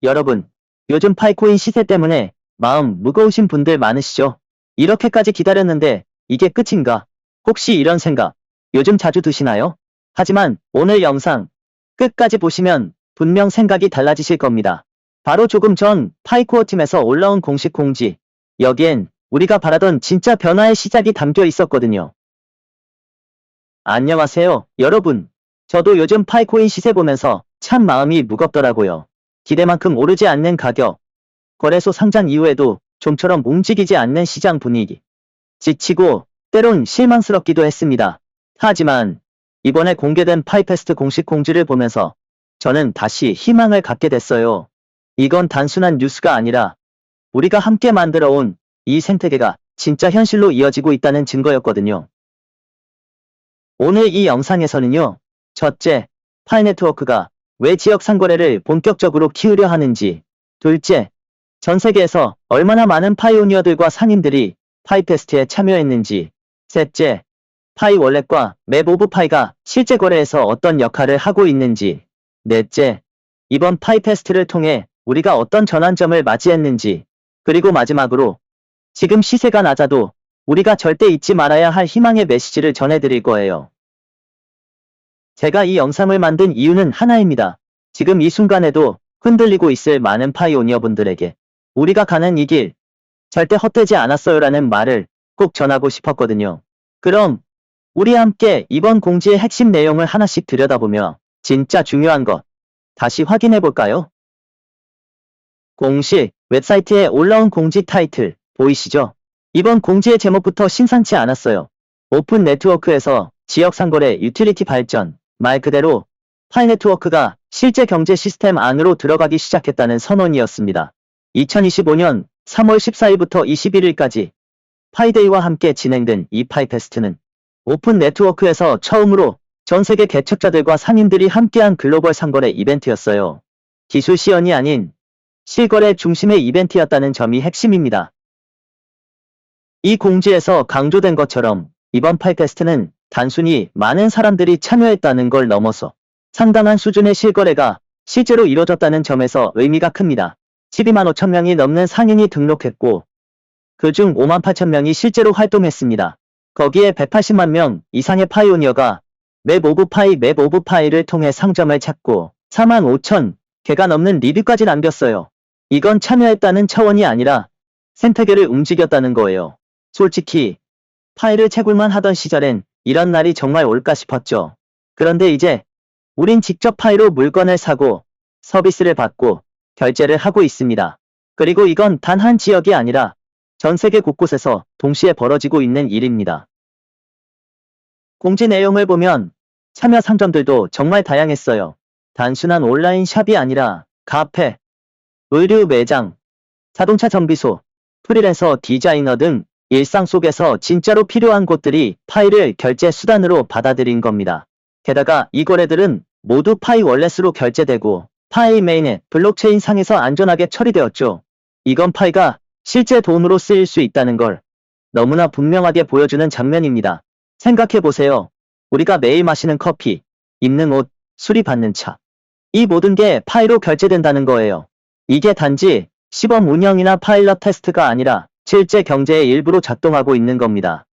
여러분, 요즘 파이코인 시세 때문에 마음 무거우신 분들 많으시죠? 이렇게까지 기다렸는데 이게 끝인가? 혹시 이런 생각 요즘 자주 드시나요? 하지만 오늘 영상 끝까지 보시면 분명 생각이 달라지실 겁니다. 바로 조금 전 파이코어 팀에서 올라온 공식 공지. 여기엔 우리가 바라던 진짜 변화의 시작이 담겨 있었거든요. 안녕하세요, 여러분. 저도 요즘 파이코인 시세 보면서 참 마음이 무겁더라고요. 기대만큼 오르지 않는 가격, 거래소 상장 이후에도 좀처럼 움직이지 않는 시장 분위기. 지치고 때론 실망스럽기도 했습니다. 하지만 이번에 공개된 파이페스트 공식 공지를 보면서 저는 다시 희망을 갖게 됐어요. 이건 단순한 뉴스가 아니라 우리가 함께 만들어온 이 생태계가 진짜 현실로 이어지고 있다는 증거였거든요. 오늘 이 영상에서는요. 첫째, 파이 네트워크가 왜 지역 상거래를 본격적으로 키우려 하는지. 둘째, 전 세계에서 얼마나 많은 파이오니어들과 상인들이 파이페스트에 참여했는지. 셋째, 파이 월렛과 맵 오브 파이가 실제 거래에서 어떤 역할을 하고 있는지. 넷째, 이번 파이페스트를 통해 우리가 어떤 전환점을 맞이했는지. 그리고 마지막으로 지금 시세가 낮아도 우리가 절대 잊지 말아야 할 희망의 메시지를 전해드릴 거예요. 제가 이 영상을 만든 이유는 하나입니다. 지금 이 순간에도 흔들리고 있을 많은 파이오니어분들에게 우리가 가는 이 길 절대 헛되지 않았어요라는 말을 꼭 전하고 싶었거든요. 그럼 우리 함께 이번 공지의 핵심 내용을 하나씩 들여다보며 진짜 중요한 것 다시 확인해 볼까요? 공식 웹사이트에 올라온 공지 타이틀 보이시죠? 이번 공지의 제목부터 심상치 않았어요. 오픈 네트워크에서 지역 상거래 유틸리티 발전. 말 그대로 파이 네트워크가 실제 경제 시스템 안으로 들어가기 시작했다는 선언이었습니다. 2025년 3월 14일부터 21일까지 파이데이와 함께 진행된 이 파이페스트는 오픈 네트워크에서 처음으로 전 세계 개척자들과 상인들이 함께한 글로벌 상거래 이벤트였어요. 기술 시연이 아닌 실거래 중심의 이벤트였다는 점이 핵심입니다. 이 공지에서 강조된 것처럼 이번 파이페스트는 단순히 많은 사람들이 참여했다는 걸 넘어서 상당한 수준의 실거래가 실제로 이뤄졌다는 점에서 의미가 큽니다. 12만 5천 명이 넘는 상인이 등록했고 그중 5만 8천 명이 실제로 활동했습니다. 거기에 180만 명 이상의 파이오니어가 맵 오브 파이를 통해 상점을 찾고 4만 5천 개가 넘는 리뷰까지 남겼어요. 이건 참여했다는 차원이 아니라 생태계를 움직였다는 거예요. 솔직히 파이를 채굴만 하던 시절엔 이런 날이 정말 올까 싶었죠. 그런데 이제 우린 직접 파이로 물건을 사고 서비스를 받고 결제를 하고 있습니다. 그리고 이건 단 한 지역이 아니라 전 세계 곳곳에서 동시에 벌어지고 있는 일입니다. 공지 내용을 보면 참여 상점들도 정말 다양했어요. 단순한 온라인 샵이 아니라 카페, 의류 매장, 자동차 정비소, 프리랜서 디자이너 등 일상 속에서 진짜로 필요한 곳들이 파이를 결제 수단으로 받아들인 겁니다. 게다가 이 거래들은 모두 파이 월렛으로 결제되고 파이 메인의 블록체인 상에서 안전하게 처리되었죠. 이건 파이가 실제 돈으로 쓰일 수 있다는 걸 너무나 분명하게 보여주는 장면입니다. 생각해보세요. 우리가 매일 마시는 커피, 입는 옷, 수리받는 차. 이 모든 게 파이로 결제된다는 거예요. 이게 단지 시범 운영이나 파일럿 테스트가 아니라 실제 경제의 일부로 작동하고 있는 겁니다.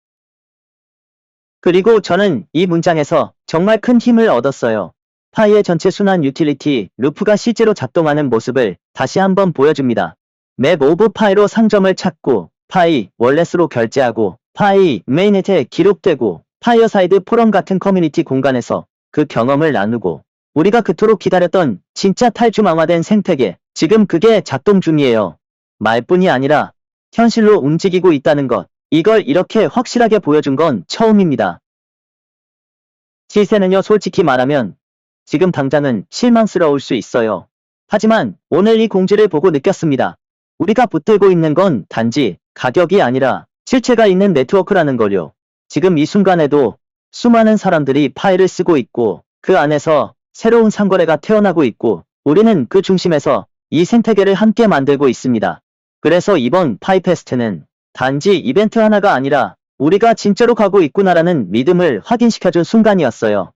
그리고 저는 이 문장에서 정말 큰 힘을 얻었어요. 파이의 전체 순환 유틸리티 루프가 실제로 작동하는 모습을 다시 한번 보여줍니다. 맵 오브 파이로 상점을 찾고 파이 월렛으로 결제하고 파이 메인넷에 기록되고 파이어사이드 포럼 같은 커뮤니티 공간에서 그 경험을 나누고 우리가 그토록 기다렸던 진짜 탈중앙화된 생태계 지금 그게 작동 중이에요. 말뿐이 아니라 현실로 움직이고 있다는 것, 이걸 이렇게 확실하게 보여준 건 처음입니다. 시세는요, 솔직히 말하면 지금 당장은 실망스러울 수 있어요. 하지만 오늘 이 공지를 보고 느꼈습니다. 우리가 붙들고 있는 건 단지 가격이 아니라 실체가 있는 네트워크라는 걸요. 지금 이 순간에도 수많은 사람들이 파이를 쓰고 있고 그 안에서 새로운 상거래가 태어나고 있고 우리는 그 중심에서 이 생태계를 함께 만들고 있습니다. 그래서 이번 파이페스트는 단지 이벤트 하나가 아니라 우리가 진짜로 가고 있구나라는 믿음을 확인시켜준 순간이었어요.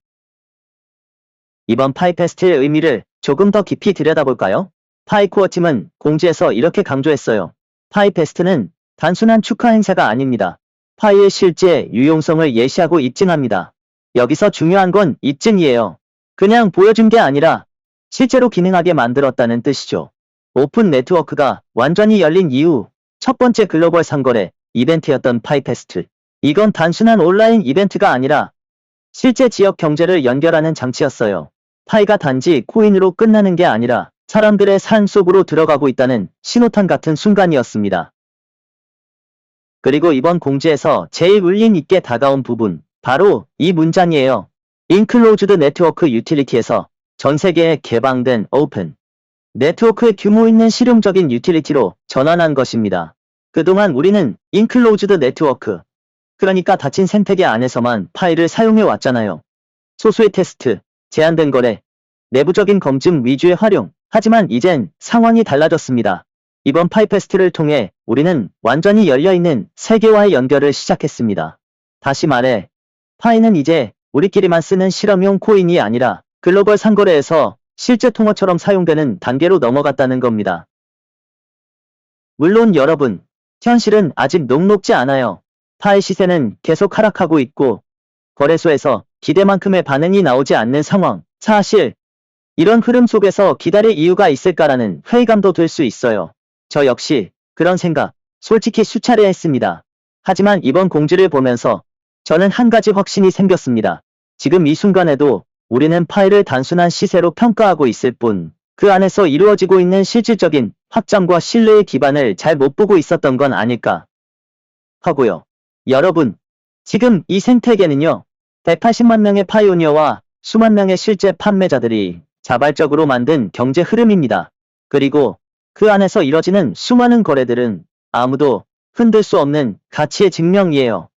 이번 파이페스트의 의미를 조금 더 깊이 들여다볼까요? 파이코어 팀은 공지에서 이렇게 강조했어요. 파이페스트는 단순한 축하 행사가 아닙니다. 파이의 실제 유용성을 예시하고 입증합니다. 여기서 중요한 건 입증이에요. 그냥 보여준 게 아니라 실제로 기능하게 만들었다는 뜻이죠. 오픈 네트워크가 완전히 열린 이후 첫 번째 글로벌 상거래 이벤트였던 파이페스트. 이건 단순한 온라인 이벤트가 아니라 실제 지역 경제를 연결하는 장치였어요. 파이가 단지 코인으로 끝나는 게 아니라 사람들의 삶 속으로 들어가고 있다는 신호탄 같은 순간이었습니다. 그리고 이번 공지에서 제일 울림 있게 다가온 부분, 바로 이 문장이에요. Enclosed Network Utility에서 전 세계에 개방된 오픈 네트워크의 규모 있는 실용적인 유틸리티로 전환한 것입니다. 그동안 우리는 Enclosed Network, 그러니까 닫힌 생태계 안에서만 파일을 사용해 왔잖아요. 소수의 테스트, 제한된 거래, 내부적인 검증 위주의 활용. 하지만 이젠 상황이 달라졌습니다. 이번 파이페스트를 통해 우리는 완전히 열려있는 세계와의 연결을 시작했습니다. 다시 말해, 파이는 이제 우리끼리만 쓰는 실험용 코인이 아니라 글로벌 상거래에서 실제 통화처럼 사용되는 단계로 넘어갔다는 겁니다. 물론 여러분, 현실은 아직 녹록지 않아요. 파이 시세는 계속 하락하고 있고 거래소에서 기대만큼의 반응이 나오지 않는 상황. 사실 이런 흐름 속에서 기다릴 이유가 있을까라는 회의감도 들 수 있어요. 저 역시 그런 생각 솔직히 수차례 했습니다. 하지만 이번 공지를 보면서 저는 한 가지 확신이 생겼습니다. 지금 이 순간에도 우리는 파이를 단순한 시세로 평가하고 있을 뿐 그 안에서 이루어지고 있는 실질적인 확장과 신뢰의 기반을 잘 못 보고 있었던 건 아닐까 하고요. 여러분, 지금 이 생태계는요. 180만 명의 파이오니어와 수만 명의 실제 판매자들이 자발적으로 만든 경제 흐름입니다. 그리고 그 안에서 이뤄지는 수많은 거래들은 아무도 흔들 수 없는 가치의 증명이에요.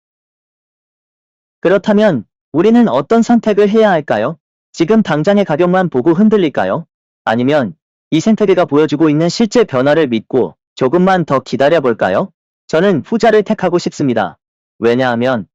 그렇다면 우리는 어떤 선택을 해야 할까요? 지금 당장의 가격만 보고 흔들릴까요? 아니면 이 생태계가 보여주고 있는 실제 변화를 믿고 조금만 더 기다려볼까요? 저는 후자를 택하고 싶습니다. 왜냐하면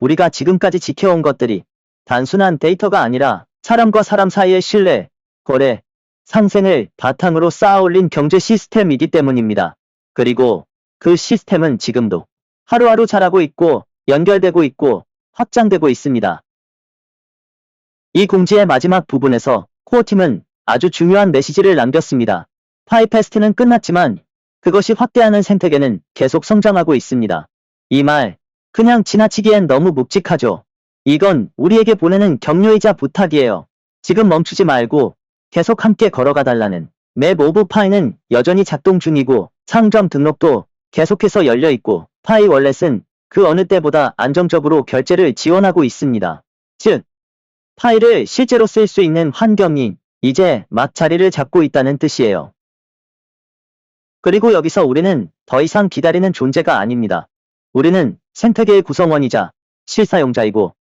우리가 지금까지 지켜온 것들이 단순한 데이터가 아니라 사람과 사람 사이의 신뢰, 거래, 상생을 바탕으로 쌓아올린 경제 시스템이기 때문입니다. 그리고 그 시스템은 지금도 하루하루 자라고 있고 연결되고 있고 확장되고 있습니다. 이 공지의 마지막 부분에서 코어팀은 아주 중요한 메시지를 남겼습니다. 파이페스트는 끝났지만 그것이 확대하는 생태계는 계속 성장하고 있습니다. 이 말 그냥 지나치기엔 너무 묵직하죠. 이건 우리에게 보내는 격려이자 부탁이에요. 지금 멈추지 말고 계속 함께 걸어가 달라는. 맵 오브 파이는 여전히 작동 중이고 상점 등록도 계속해서 열려있고 파이 월렛은 그 어느 때보다 안정적으로 결제를 지원하고 있습니다. 즉, 파이를 실제로 쓸 수 있는 환경이 이제 막 자리를 잡고 있다는 뜻이에요. 그리고 여기서 우리는 더 이상 기다리는 존재가 아닙니다. 우리는 생태계의 구성원이자 실사용자이고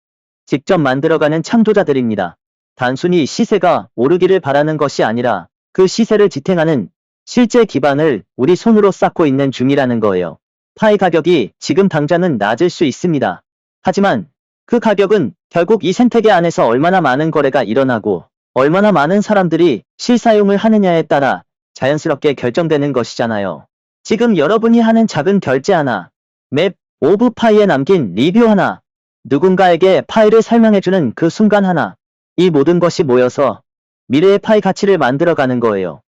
직접 만들어가는 창조자들입니다. 단순히 시세가 오르기를 바라는 것이 아니라 그 시세를 지탱하는 실제 기반을 우리 손으로 쌓고 있는 중이라는 거예요. 파이 가격이 지금 당장은 낮을 수 있습니다. 하지만 그 가격은 결국 이 생태계 안에서 얼마나 많은 거래가 일어나고 얼마나 많은 사람들이 실사용을 하느냐에 따라 자연스럽게 결정되는 것이잖아요. 지금 여러분이 하는 작은 결제 하나, 맵 오브 파이에 남긴 리뷰 하나, 누군가에게 파이를 설명해주는 그 순간 하나, 이 모든 것이 모여서 미래의 파이 가치를 만들어가는 거예요.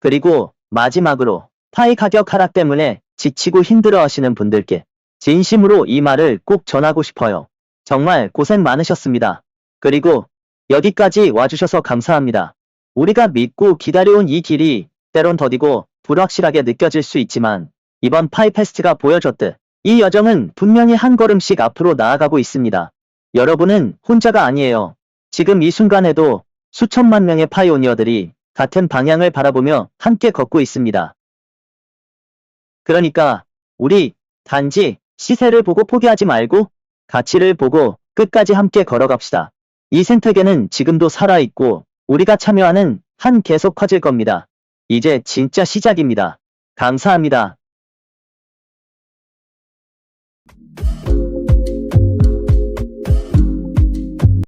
그리고 마지막으로 파이 가격 하락 때문에 지치고 힘들어 하시는 분들께 진심으로 이 말을 꼭 전하고 싶어요. 정말 고생 많으셨습니다. 그리고 여기까지 와주셔서 감사합니다. 우리가 믿고 기다려온 이 길이 때론 더디고 불확실하게 느껴질 수 있지만 이번 파이페스트가 보여줬듯 이 여정은 분명히 한 걸음씩 앞으로 나아가고 있습니다. 여러분은 혼자가 아니에요. 지금 이 순간에도 수천만 명의 파이오니어들이 같은 방향을 바라보며 함께 걷고 있습니다. 그러니까 우리 단지 시세를 보고 포기하지 말고 가치를 보고 끝까지 함께 걸어갑시다. 이 생태계는 지금도 살아있고 우리가 참여하는 한 계속 커질 겁니다. 이제 진짜 시작입니다. 감사합니다.